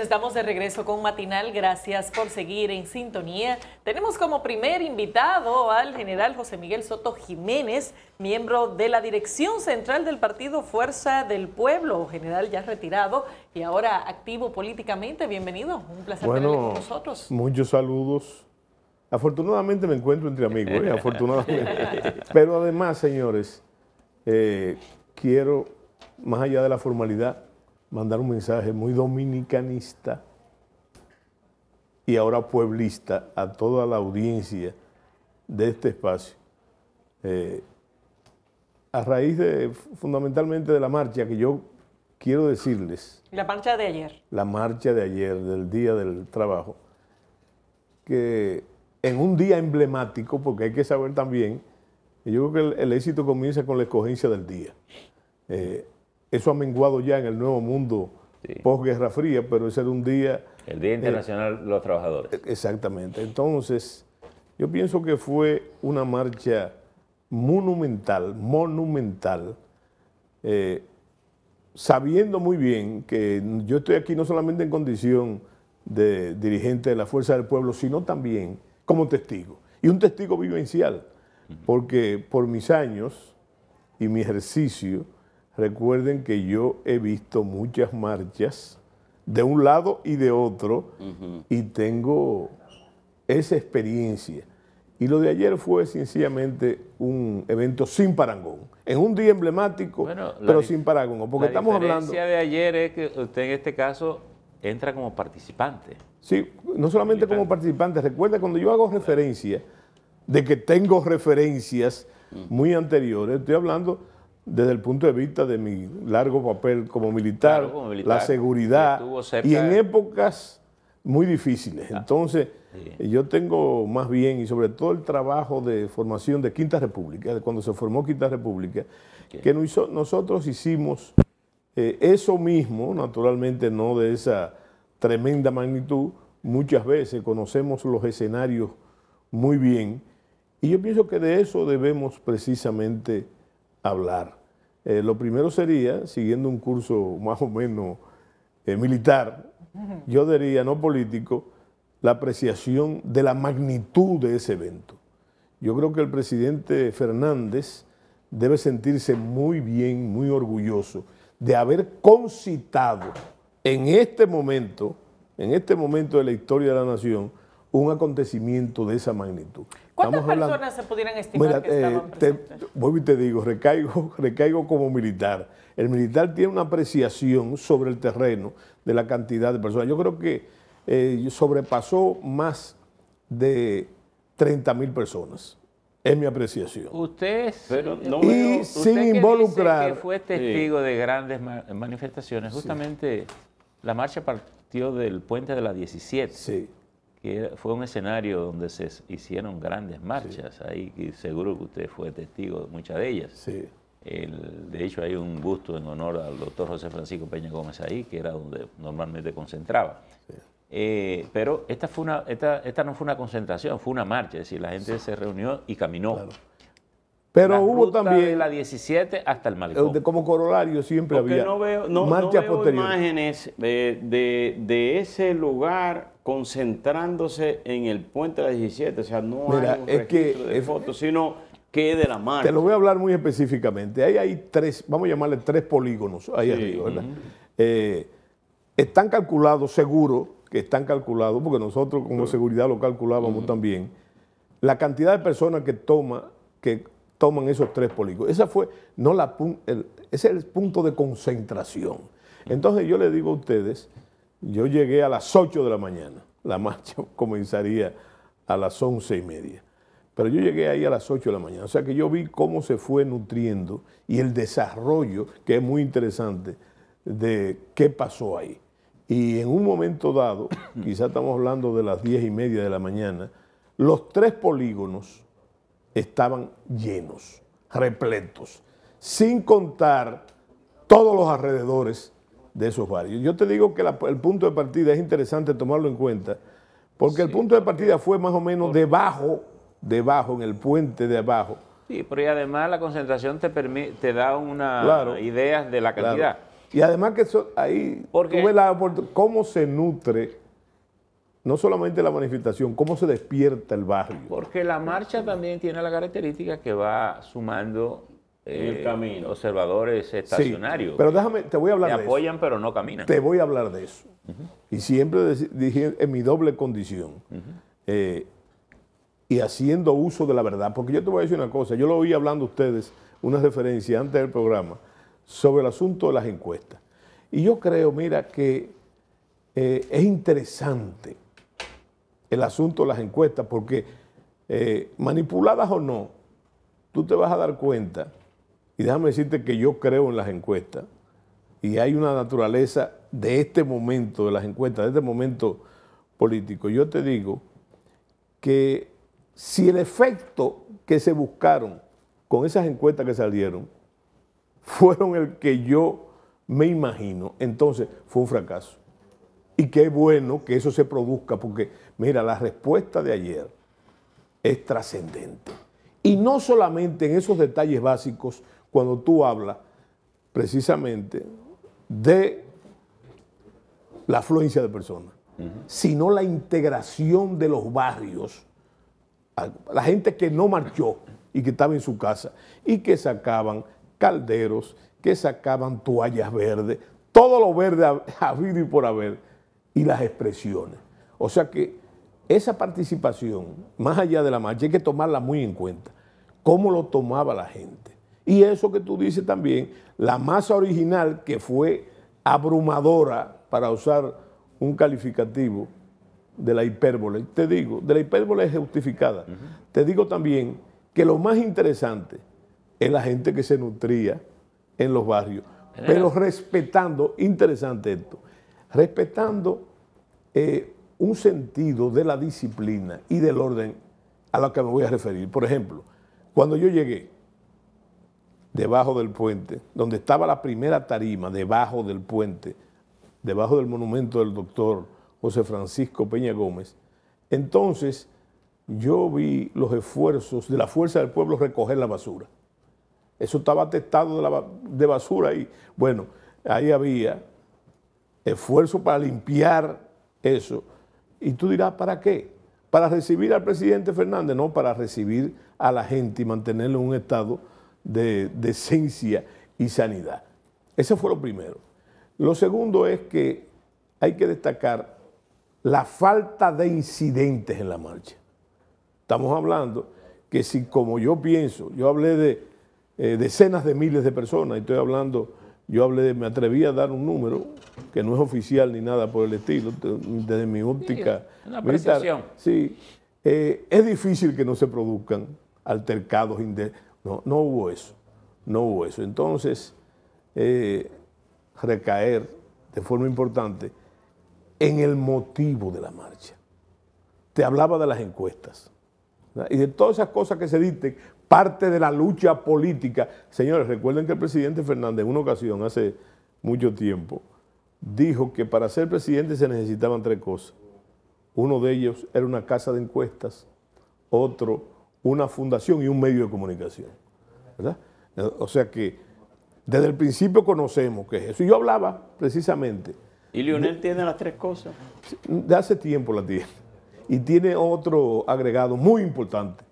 estamos de regreso con Matinal. Gracias por seguir en sintonía. Tenemos como primer invitado al general José Miguel Soto Jiménez, miembro de la dirección central del partido Fuerza del Pueblo, general ya retirado y ahora activo políticamente. Bienvenido, un placer tenerle con nosotros. Muchos saludos. Afortunadamente me encuentro entre amigos, afortunadamente. Pero además, señores, quiero, más allá de la formalidad, mandar un mensaje muy dominicanista y ahora pueblista a toda la audiencia de este espacio. A raíz fundamentalmente de la marcha que yo quiero decirles. La marcha de ayer. La marcha de ayer, del Día del Trabajo, que en un día emblemático, porque hay que saber también, yo creo que el éxito comienza con la escogencia del día. Eso ha menguado ya en el nuevo mundo posguerra fría, pero ese era un día... El Día Internacional de los Trabajadores. Exactamente. Entonces, yo pienso que fue una marcha monumental, sabiendo muy bien que yo estoy aquí no solamente en condición de dirigente de la Fuerza del Pueblo, sino también como testigo. Y un testigo vivencial, porque por mis años y mi ejercicio, recuerden que yo he visto muchas marchas de un lado y de otro y tengo esa experiencia. Y lo de ayer fue sencillamente un evento sin parangón, en un día emblemático, pero sin parangón. Porque estamos hablando... La diferencia de ayer es que usted en este caso entra como participante. Sí, no solamente como participante. Recuerda, cuando yo hago referencia de que tengo referencias muy anteriores, estoy hablando desde el punto de vista de mi largo papel como militar, la seguridad, y en épocas muy difíciles. Entonces, yo tengo más bien, y sobre todo el trabajo de formación de Quinta República, de cuando se formó Quinta República, que nosotros hicimos eso mismo, naturalmente no de esa tremenda magnitud. Muchas veces conocemos los escenarios muy bien, y yo pienso que de eso debemos precisamente hablar. Lo primero sería, siguiendo un curso más o menos militar, yo diría, no político, la apreciación de la magnitud de ese evento. Yo creo que el presidente Fernández debe sentirse muy bien, muy orgulloso de haber concitado en este momento de la historia de la nación, un acontecimiento de esa magnitud. ¿Cuántas personas se pudieran estimar que estaban presentes? Vuelvo y te digo, recaigo como militar. El militar tiene una apreciación sobre el terreno de la cantidad de personas. Yo creo que sobrepasó más de 30.000 personas. Es mi apreciación. Usted, pero no veo, sin involucrar. Dice que fue testigo de grandes manifestaciones. Justamente la marcha partió del puente de la 17. Sí. Que fue un escenario donde se hicieron grandes marchas, ahí y seguro que usted fue testigo de muchas de ellas. Sí. De hecho, hay un busto en honor al doctor José Francisco Peña Gómez ahí, que era donde normalmente concentraba. Sí. Pero esta no fue una concentración, fue una marcha, es decir, la gente se reunió y caminó. Claro. Pero hubo también de la 17 hasta el Malecón. Como corolario siempre había marchas posteriores. Imágenes de ese lugar concentrándose en el puente de la 17, o sea, no hay un registro de fotos, sino que de la marcha. Te lo voy a hablar muy específicamente. Ahí hay tres, vamos a llamarle tres polígonos ahí arriba, ¿verdad? Están calculados, seguro que están calculados, porque nosotros como seguridad lo calculábamos también, la cantidad de personas que toman esos tres polígonos. Ese es el punto de concentración. Entonces yo le digo a ustedes, yo llegué a las 8 de la mañana, la marcha comenzaría a las 11:30, pero yo llegué ahí a las 8 de la mañana, o sea que yo vi cómo se fue nutriendo y el desarrollo, que es muy interesante, de qué pasó ahí. Y en un momento dado, quizás estamos hablando de las 10:30 de la mañana, los tres polígonos estaban llenos, repletos, sin contar todos los alrededores de esos barrios. Yo te digo que el punto de partida es interesante tomarlo en cuenta, porque el punto de partida fue más o menos debajo, en el puente de abajo. Sí, pero y además la concentración te da una idea de la cantidad. Y además que ahí tú ves cómo se nutre, no solamente la manifestación, cómo se despierta el barrio. Porque la marcha también tiene la característica que va sumando el camino observadores estacionarios. Sí, pero déjame, te voy a hablar de eso. Que apoyan pero no caminan. Te voy a hablar de eso. Y siempre dije en mi doble condición. Y haciendo uso de la verdad. Porque yo te voy a decir una cosa. Yo lo oí hablando a ustedes, una referencia antes del programa, sobre el asunto de las encuestas. Y yo creo, mira, que es interesante el asunto de las encuestas porque manipuladas o no, tú te vas a dar cuenta, y déjame decirte que yo creo en las encuestas, y hay una naturaleza de este momento, de las encuestas, de este momento político. Yo te digo que si el efecto que se buscaron con esas encuestas que salieron fueron el que yo me imagino, entonces fue un fracaso. Y qué bueno que eso se produzca, porque mira, la respuesta de ayer es trascendente. Y no solamente en esos detalles básicos, cuando tú hablas precisamente de la afluencia de personas, sino la integración de los barrios, la gente que no marchó y que estaba en su casa y que sacaban calderos, que sacaban toallas verdes, todo lo verde habido y por haber, y las expresiones. O sea que esa participación, más allá de la marcha, hay que tomarla muy en cuenta. Cómo lo tomaba la gente. Y eso que tú dices también, la masa original que fue abrumadora, para usar un calificativo de la hipérbole. Te digo, de la hipérbole es justificada. Te digo también que lo más interesante es la gente que se nutría en los barrios, pero respetando, interesante esto, respetando un sentido de la disciplina y del orden a lo que me voy a referir. Por ejemplo, cuando yo llegué debajo del puente, donde estaba la primera tarima, debajo del puente, debajo del monumento del doctor José Francisco Peña Gómez, entonces yo vi los esfuerzos de la Fuerza del Pueblo recoger la basura. Eso estaba atestado de basura y bueno, ahí había esfuerzo para limpiar eso. Y tú dirás, ¿para qué? ¿Para recibir al presidente Fernández? No, para recibir a la gente y mantenerlo en un estado de decencia y sanidad. Eso fue lo primero. Lo segundo es que hay que destacar la falta de incidentes en la marcha. Estamos hablando que si, como yo pienso, yo hablé de decenas de miles de personas, y estoy hablando, me atreví a dar un número que no es oficial ni nada por el estilo, desde mi óptica una percepción. Sí, es difícil que no se produzcan altercados, no hubo eso, no hubo eso. Entonces, recaer de forma importante en el motivo de la marcha. Te hablaba de las encuestas, ¿verdad? Y de todas esas cosas que se dicen, parte de la lucha política. Señores, recuerden que el presidente Fernández en una ocasión, hace mucho tiempo, dijo que para ser presidente se necesitaban 3 cosas. Uno de ellos era una casa de encuestas, otro una fundación y un medio de comunicación, ¿verdad? O sea que desde el principio conocemos que es eso. Y yo hablaba precisamente. ¿Y Leonel tiene las 3 cosas? De hace tiempo la tiene. Y tiene otro agregado muy importante,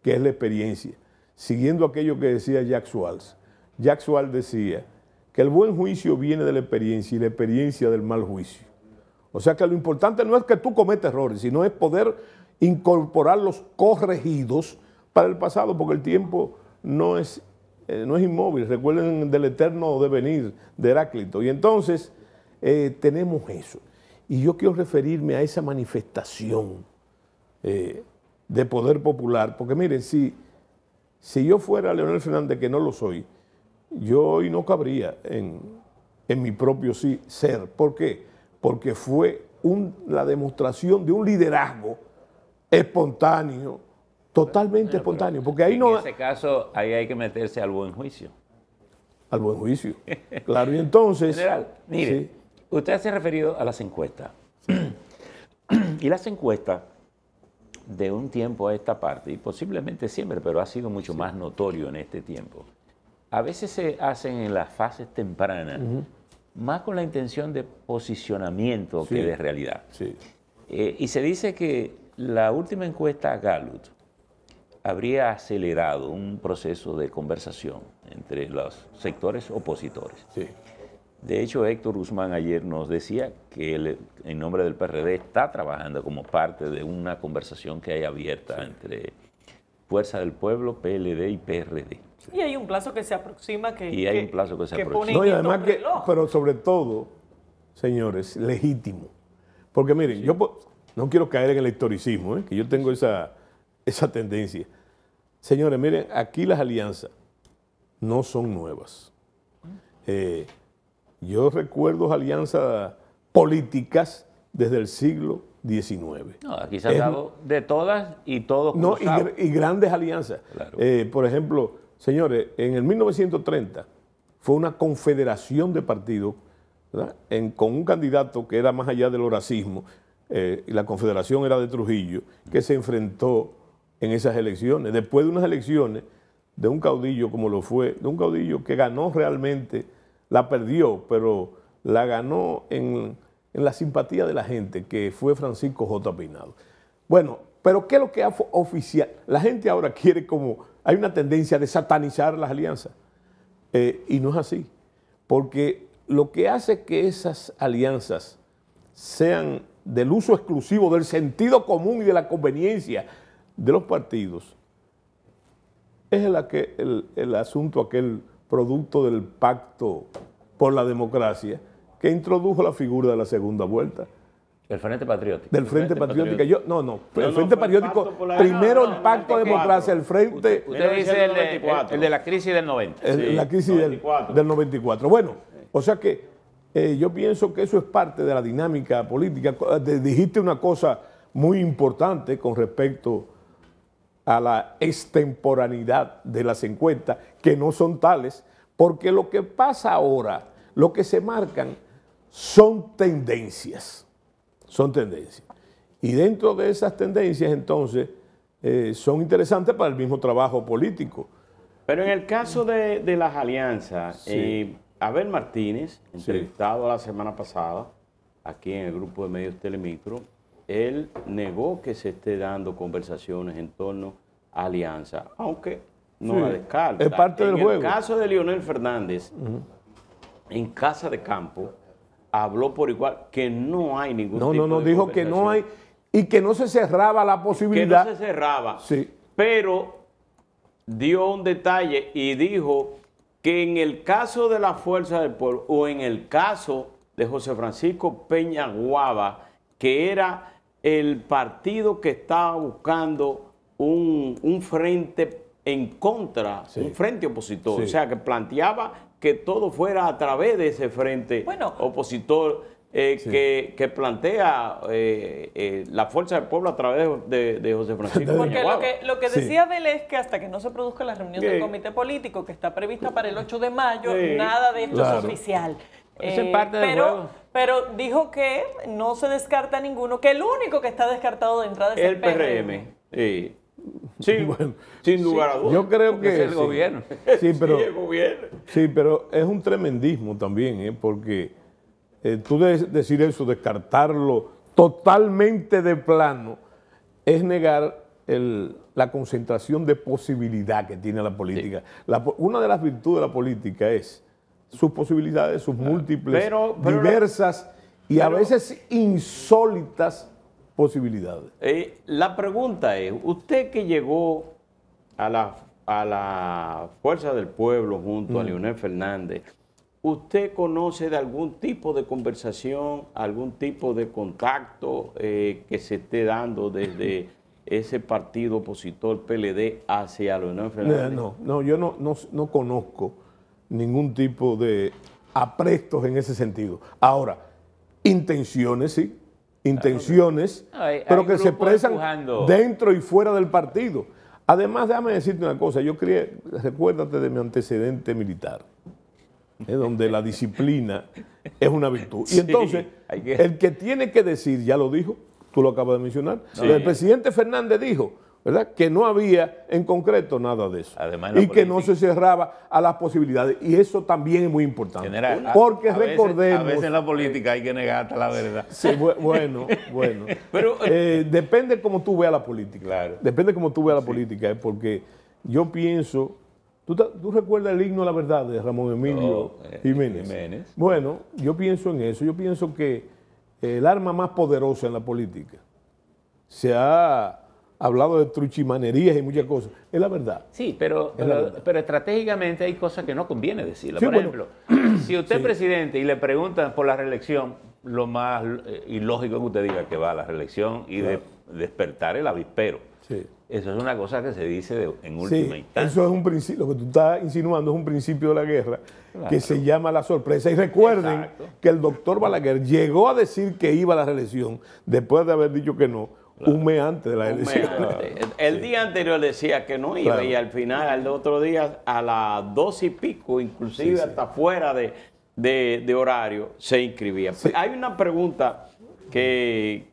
que es la experiencia. Siguiendo aquello que decía Jacques Walls. Jacques Walls decía que el buen juicio viene de la experiencia y la experiencia del mal juicio. O sea que lo importante no es que tú cometas errores, sino es poder incorporar los corregidos para el pasado, porque el tiempo no es inmóvil. Recuerden del eterno devenir de Heráclito. Y entonces tenemos eso. Y yo quiero referirme a esa manifestación de poder popular, porque miren, si yo fuera Leonel Fernández, que no lo soy, yo hoy no cabría en mi propio ser. ¿Por qué? Porque fue la demostración de un liderazgo espontáneo, totalmente espontáneo. Porque ahí en ese caso, ahí hay que meterse al buen juicio. Al buen juicio, claro. Y entonces... General, mire, sí. Usted se ha referido a las encuestas. Y las encuestas, de un tiempo a esta parte, y posiblemente siempre, pero ha sido mucho más notorio en este tiempo, a veces se hacen en las fases tempranas más con la intención de posicionamiento que de realidad. Sí. Y se dice que la última encuesta Gallup habría acelerado un proceso de conversación entre los sectores opositores. Sí. De hecho, Héctor Guzmán ayer nos decía que él, en nombre del PRD, está trabajando como parte de una conversación que hay abierta entre Fuerza del Pueblo, PLD y PRD. Y hay un plazo que se aproxima y hay un plazo que se aproxima. No, y además pero sobre todo, señores, legítimo. Porque miren, yo no quiero caer en el historicismo, que yo tengo esa tendencia. Señores, miren, aquí las alianzas no son nuevas. Yo recuerdo alianzas políticas desde el siglo XIX. No, aquí se han dado de todas y todos cruzados. Y grandes alianzas. Claro. Por ejemplo, señores, en el 1930 fue una confederación de partidos, ¿verdad? Con un candidato que era más allá del horacismo, y la confederación era de Trujillo, que se enfrentó en esas elecciones. Después de unas elecciones de un caudillo como lo fue, de un caudillo que ganó realmente, la perdió, pero la ganó en la simpatía de la gente, que fue Francisco J. Peinado. Bueno, pero ¿qué es lo que ha oficial? La gente ahora quiere hay una tendencia de satanizar las alianzas, y no es así, porque lo que hace que esas alianzas sean del uso exclusivo, del sentido común y de la conveniencia de los partidos, es el asunto aquel producto del pacto por la democracia que introdujo la figura de la segunda vuelta. El Frente Patriótico. Del Frente Patriótico. El Frente Patriótico, primero el pacto de democracia, el Frente... Usted dice el de la crisis del 90. La crisis del 94. Bueno, o sea que yo pienso que eso es parte de la dinámica política. Dijiste una cosa muy importante con respecto a la extemporaneidad de las encuestas, que no son tales, porque lo que pasa ahora, lo que se marcan son tendencias. Son tendencias. Y dentro de esas tendencias, entonces, son interesantes para el mismo trabajo político. Pero en el caso de las alianzas, Abel Martínez, entrevistado la semana pasada, aquí en el grupo de medios Telemicro, él negó que se esté dando conversaciones en torno a alianza, aunque no la descarta. Es parte del juego. En el caso de Leonel Fernández, en Casa de Campo, habló por igual que no hay ningún tipo de dijo que no hay y que no se cerraba la posibilidad. Que no se cerraba. Sí. Pero dio un detalle y dijo que en el caso de la Fuerza del Pueblo o en el caso de José Francisco Peña Guava, que era el partido que estaba buscando un frente en contra, un frente opositor, o sea, que planteaba que todo fuera a través de ese frente opositor que plantea la Fuerza del Pueblo a través de José Francisco. Porque lo que decía Abel es que hasta que no se produzca la reunión del comité político, que está prevista para el 8 de mayo, nada de esto es oficial. Eso es parte del juego. Pero dijo que no se descarta ninguno, que el único que está descartado de entrada es el PRM. Sí, bueno, sin lugar a dudas. Yo creo que es el gobierno. Sí, pero, el gobierno. Sí, pero es un tremendismo también, porque tú decir eso, descartarlo totalmente de plano, es negar la concentración de posibilidad que tiene la política. Sí. Una de las virtudes de la política es sus posibilidades, sus múltiples, diversas y a veces insólitas posibilidades. La pregunta es, usted que llegó a la Fuerza del Pueblo junto a Leonel Fernández, ¿usted conoce de algún tipo de conversación, algún tipo de contacto que se esté dando desde ese partido opositor PLD hacia Leonel Fernández? No, yo no conozco ningún tipo de aprestos en ese sentido. Ahora, intenciones sí, intenciones, pero que se expresan dentro y fuera del partido. Además, déjame decirte una cosa, recuérdate de mi antecedente militar, donde la disciplina es una virtud. Y entonces, el que tiene que decir, ya lo dijo, tú lo acabas de mencionar, el presidente Fernández dijo, ¿verdad? Que no había en concreto nada de eso. Además, y que no se cerraba a las posibilidades. Y eso también es muy importante. General, porque a recordemos... a veces en la política hay que negar hasta la verdad. Sí, bueno. Pero, depende cómo tú veas la política. Claro. Depende cómo tú veas la política, porque yo pienso... ¿Tú recuerdas el himno a la verdad de Ramón Emilio Jiménez? Bueno, yo pienso en eso. Yo pienso que el arma más poderosa en la política, se ha hablado de truchimanerías y muchas cosas, es la verdad. Sí, pero estratégicamente hay cosas que no conviene decirlas. Sí, por ejemplo, si usted es sí. presidente y le preguntan por la reelección, lo más ilógico es que usted diga que va a la reelección y despertar el avispero. Sí. Eso es una cosa que se dice en última instancia. Eso es un principio, lo que tú estás insinuando es un principio de la guerra que se llama la sorpresa. Y recuerden que el doctor Balaguer llegó a decir que iba a la reelección después de haber dicho que no, un mes antes de la elección. El día anterior decía que no iba y al final, al otro día, a las 2 y pico, inclusive hasta fuera de horario, se inscribía. Sí. Hay una pregunta que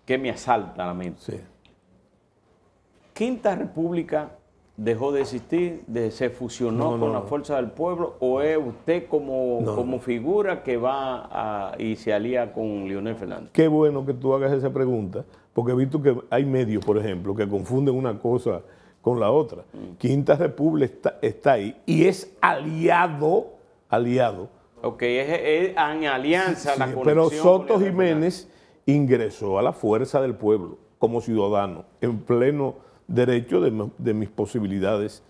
me asalta la mente. Sí. ¿Quinta República dejó de existir, se fusionó con la Fuerza del Pueblo, o es usted como figura que va y se alía con Leonel Fernández? Qué bueno que tú hagas esa pregunta, porque he visto que hay medios, por ejemplo, que confunden una cosa con la otra. Quinta República está ahí y es aliado. Ok, es en alianza la conexión. Pero Soto con Jiménez ingresó a la Fuerza del Pueblo como ciudadano, en pleno derecho de mis posibilidades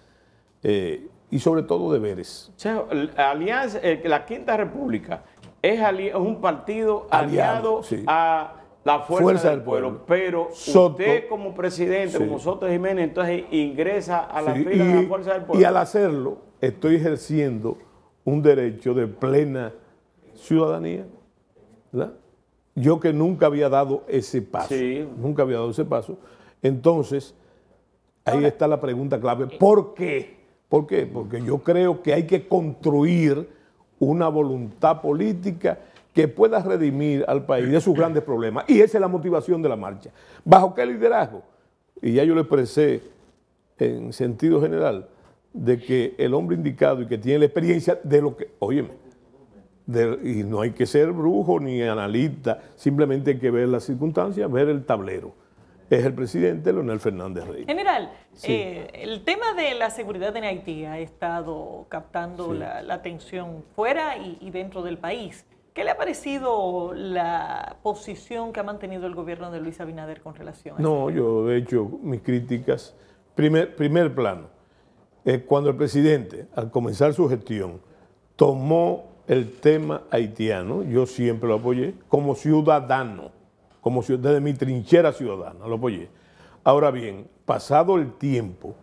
y sobre todo deberes. O sea, la Quinta República es un partido aliado a la Fuerza del Pueblo, pero Soto, usted como presidente, como Soto Jiménez, entonces ingresa a la fila de la Fuerza del Pueblo. Y al hacerlo, estoy ejerciendo un derecho de plena ciudadanía, ¿verdad? Yo que nunca había dado ese paso, entonces ahí está la pregunta clave. ¿Por qué? ¿Por qué? Porque yo creo que hay que construir una voluntad política que pueda redimir al país de sus grandes problemas. Y esa es la motivación de la marcha. ¿Bajo qué liderazgo? Y ya yo lo expresé en sentido general, de que el hombre indicado y que tiene la experiencia de lo que, óyeme, y no hay que ser brujo ni analista, simplemente hay que ver las circunstancias, ver el tablero. Es el presidente Leonel Fernández Rey. General, el tema de la seguridad en Haití ha estado captando la atención fuera y dentro del país. ¿Qué le ha parecido la posición que ha mantenido el gobierno de Luis Abinader con relación a eso? No, yo he hecho mis críticas. Primer plano, cuando el presidente, al comenzar su gestión, tomó el tema haitiano, yo siempre lo apoyé como ciudadano, desde mi trinchera ciudadana, lo apoyé. Ahora bien, pasado el tiempo,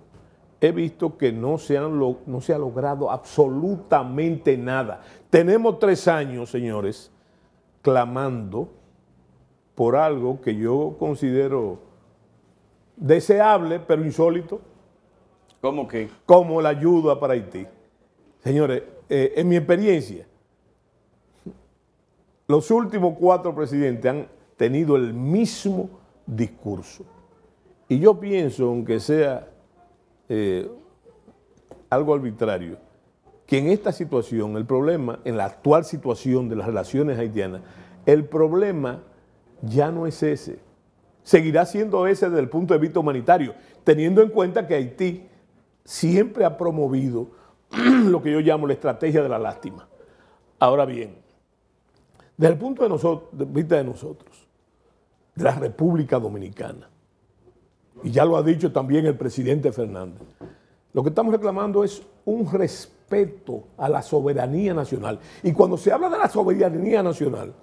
he visto que no se ha logrado absolutamente nada. Tenemos 3 años, señores, clamando por algo que yo considero deseable, pero insólito. ¿Cómo qué? Como la ayuda para Haití. Señores, en mi experiencia, los últimos 4 presidentes han tenido el mismo discurso. Y yo pienso, aunque sea algo arbitrario, que en esta situación, el problema, en la actual situación de las relaciones haitianas, el problema ya no es ese. Seguirá siendo ese desde el punto de vista humanitario, teniendo en cuenta que Haití siempre ha promovido lo que yo llamo la estrategia de la lástima. Ahora bien, desde el punto de vista de nosotros, de la República Dominicana, y ya lo ha dicho también el presidente Fernández, lo que estamos reclamando es un respeto a la soberanía nacional. Y cuando se habla de la soberanía nacional,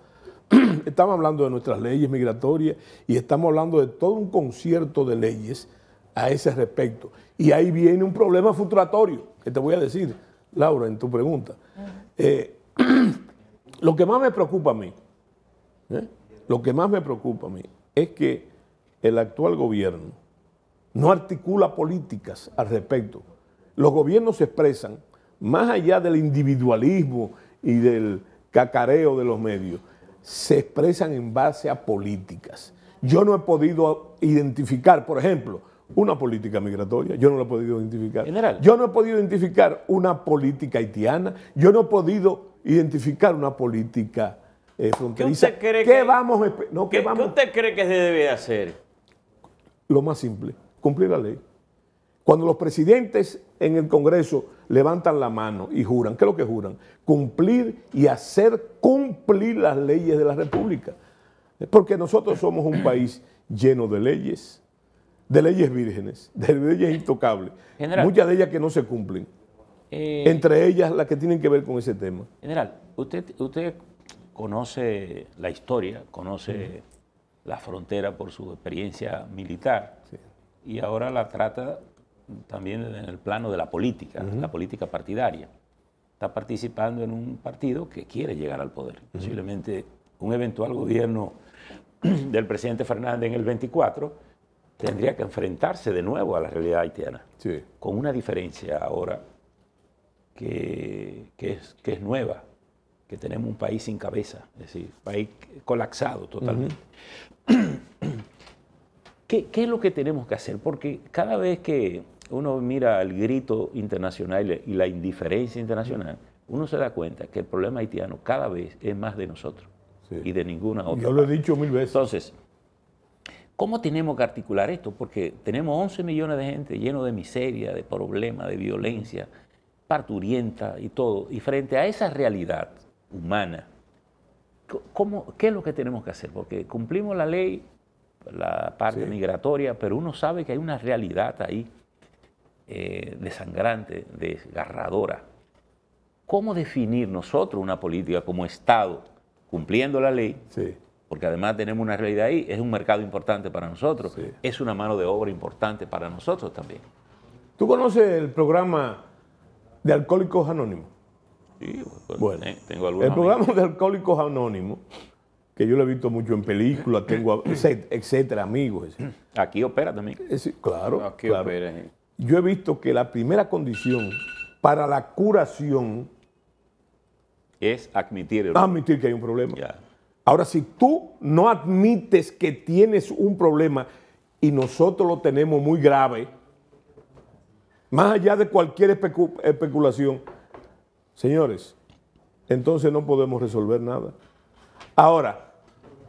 estamos hablando de nuestras leyes migratorias y estamos hablando de todo un concierto de leyes a ese respecto. Y ahí viene un problema frustratorio, que te voy a decir, Laura, en tu pregunta. Lo que más me preocupa a mí, es que el actual gobierno no articula políticas al respecto. Los gobiernos se expresan, más allá del individualismo y del cacareo de los medios, se expresan en base a políticas. Yo no he podido identificar, por ejemplo, una política migratoria. Yo no lo he podido identificar. General. Yo no he podido identificar una política haitiana. Yo no he podido identificar una política fronteriza. ¿Qué usted cree ¿Qué vamos a no, ¿Qué usted cree que se debe hacer? Lo más simple, cumplir la ley. Cuando los presidentes en el Congreso levantan la mano y juran, ¿qué es lo que juran? Cumplir y hacer cumplir las leyes de la República. Porque nosotros somos un país lleno de leyes vírgenes, de leyes intocables. General. Muchas de ellas que no se cumplen. Entre ellas las que tienen que ver con ese tema. General, usted conoce la historia, conoce la frontera por su experiencia militar, Sí. y ahora la trata también en el plano de la política partidaria. Está participando en un partido que quiere llegar al poder. Posiblemente un eventual gobierno del presidente Fernández en el 24 tendría que enfrentarse de nuevo a la realidad haitiana, Sí. con una diferencia ahora que es nueva, que tenemos un país sin cabeza, es decir, país colapsado totalmente. ¿Qué es lo que tenemos que hacer? Porque cada vez que uno mira el grito internacional y la indiferencia internacional, uno se da cuenta que el problema haitiano cada vez es más de nosotros Sí. y de ninguna otra. Yo lo he dicho 1000 veces. Entonces, ¿cómo tenemos que articular esto? Porque tenemos 11 millones de gente llenos de miseria, de problemas, de violencia, parturienta y todo. Y frente a esa realidad humana, ¿qué es lo que tenemos que hacer? Porque cumplimos la ley, la parte Sí. migratoria, pero uno sabe que hay una realidad ahí desangrante, desgarradora. ¿Cómo definir nosotros una política como Estado, cumpliendo la ley? Sí. Porque además tenemos una realidad ahí, es un mercado importante para nosotros, Sí. es una mano de obra importante para nosotros también. ¿Tú conoces el programa de Alcohólicos Anónimos? Sí, Bueno, tengo algunos el programa de Alcohólicos Anónimos, que yo lo he visto mucho en películas, tengo, etcétera, amigos. amigos. Aquí opera también. Claro, Aquí claro. opera. Yo he visto que la primera condición para la curación Es admitir el es admitir que hay un problema. Ya. Ahora, si tú no admites que tienes un problema y nosotros lo tenemos muy grave, más allá de cualquier especulación, señores, entonces no podemos resolver nada. Ahora,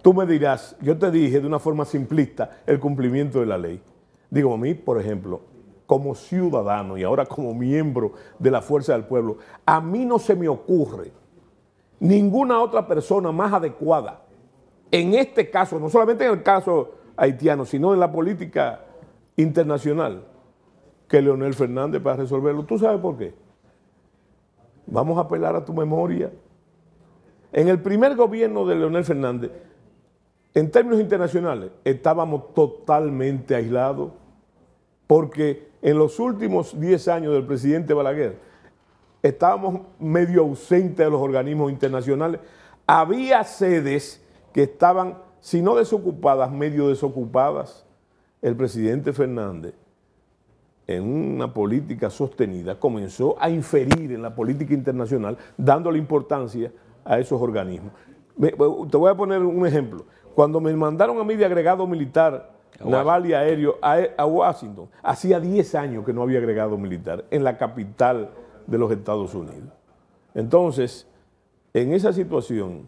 tú me dirás, yo te dije de una forma simplista el cumplimiento de la ley. Digo, a mí, por ejemplo, como ciudadano y ahora como miembro de la Fuerza del Pueblo, a mí no se me ocurre ninguna otra persona más adecuada en este caso, no solamente en el caso haitiano, sino en la política internacional, que Leonel Fernández para resolverlo. ¿Tú sabes por qué? Vamos a apelar a tu memoria. En el primer gobierno de Leonel Fernández, en términos internacionales, estábamos totalmente aislados, porque en los últimos 10 años del presidente Balaguer, estábamos medio ausentes de los organismos internacionales. Había sedes que estaban, si no desocupadas, medio desocupadas. El presidente Fernández, en una política sostenida, comenzó a inferir en la política internacional, dándole importancia a esos organismos. Te voy a poner un ejemplo. Cuando me mandaron a mí de agregado militar naval y aéreo a Washington, hacía 10 años que no había agregado militar en la capital de los Estados Unidos. Entonces, en esa situación,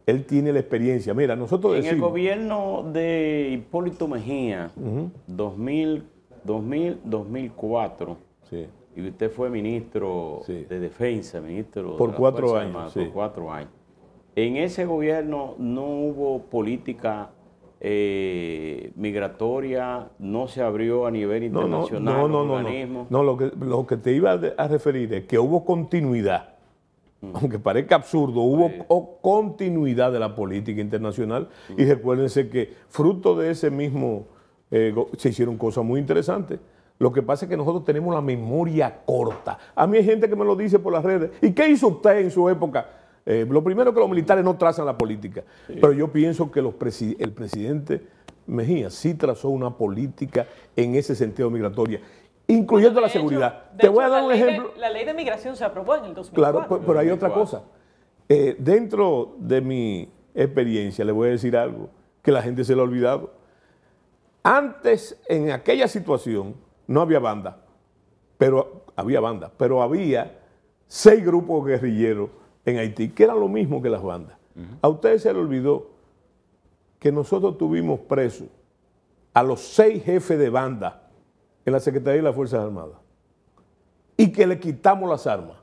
él tiene la experiencia. Mira, nosotros En decimos... el gobierno de Hipólito Mejía, 2004, Sí. y usted fue ministro Sí. de Defensa, ministro Por de la 4 Fuerza años, Armada, sí. por 4 años. En ese gobierno no hubo política migratoria, no se abrió a nivel internacional los organismos. No, lo que te iba a referir es que hubo continuidad. Aunque parezca absurdo, hubo continuidad de la política internacional. Y recuérdense que fruto de ese mismo se hicieron cosas muy interesantes. Lo que pasa es que nosotros tenemos la memoria corta. A mí hay gente que me lo dice por las redes. ¿Y qué hizo usted en su época? Lo primero es que los militares no trazan la política. Sí. Pero yo pienso que el presidente Mejía sí trazó una política en ese sentido migratoria, incluyendo la seguridad. Te voy a dar un ejemplo. La ley de migración se aprobó en el 2004. Claro, pero hay otra cosa. Dentro de mi experiencia, le voy a decir algo que la gente se le ha olvidado. Antes, en aquella situación, no había banda, pero había 6 grupos guerrilleros en Haití, que eran lo mismo que las bandas. A ustedes se les olvidó que nosotros tuvimos presos a los 6 jefes de banda en la Secretaría de las Fuerzas Armadas y que le quitamos las armas.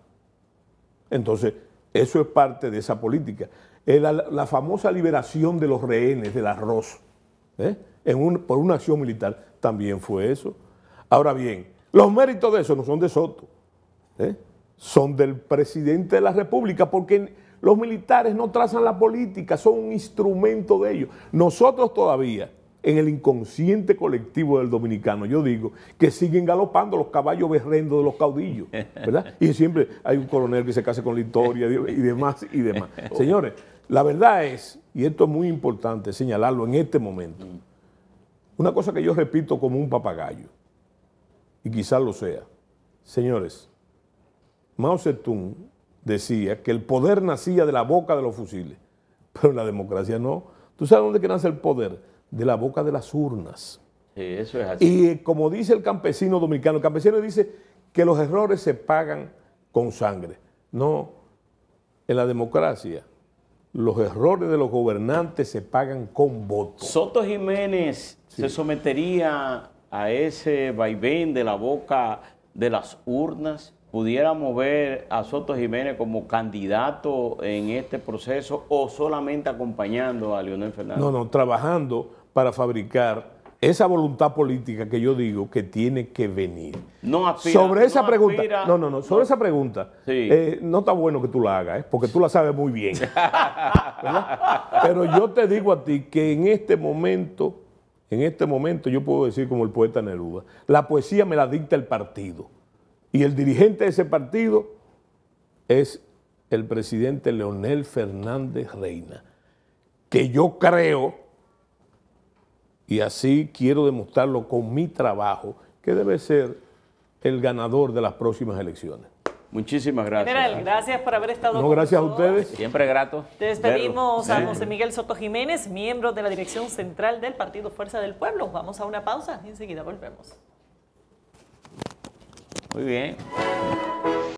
Entonces, eso es parte de esa política. La famosa liberación de los rehenes del arroz, por una acción militar, también fue eso. Ahora bien, los méritos de eso no son de Soto, son del presidente de la República, porque los militares no trazan la política, son un instrumento de ellos. Nosotros todavía, en el inconsciente colectivo del dominicano, yo digo que siguen galopando los caballos berrendos de los caudillos, ¿verdad? Y siempre hay un coronel que se casa con la historia y demás y demás. Señores, la verdad es, y esto es muy importante señalarlo en este momento, una cosa que yo repito como un papagayo, y quizás lo sea. Señores, Mao Zedong decía que el poder nacía de la boca de los fusiles, pero en la democracia no. ¿Tú sabes dónde que nace el poder? De la boca de las urnas. Sí, eso es así. Y como dice el campesino dominicano, el campesino dice que los errores se pagan con sangre. No, en la democracia los errores de los gobernantes se pagan con votos. Soto Jiménez se sometería a ese vaivén de la boca de las urnas. ¿Pudiéramos ver a Soto Jiménez como candidato en este proceso o solamente acompañando a Leonel Fernández? No, trabajando para fabricar esa voluntad política que yo digo que tiene que venir. No aspira, sobre esa pregunta, aspira, sobre esa pregunta, sí. No está bueno que tú la hagas, porque tú la sabes muy bien. ¿Verdad? Pero yo te digo a ti que en este momento yo puedo decir como el poeta Neruda, la poesía me la dicta el partido. Y el dirigente de ese partido es el presidente Leonel Fernández Reina, que yo creo, y así quiero demostrarlo con mi trabajo, que debe ser el ganador de las próximas elecciones. Muchísimas gracias. General, gracias por haber estado con gracias nosotros. a ustedes. Siempre grato. Despedimos a José Miguel Soto Jiménez, miembro de la dirección central del Partido Fuerza del Pueblo. Vamos a una pausa y enseguida volvemos. Muy bien.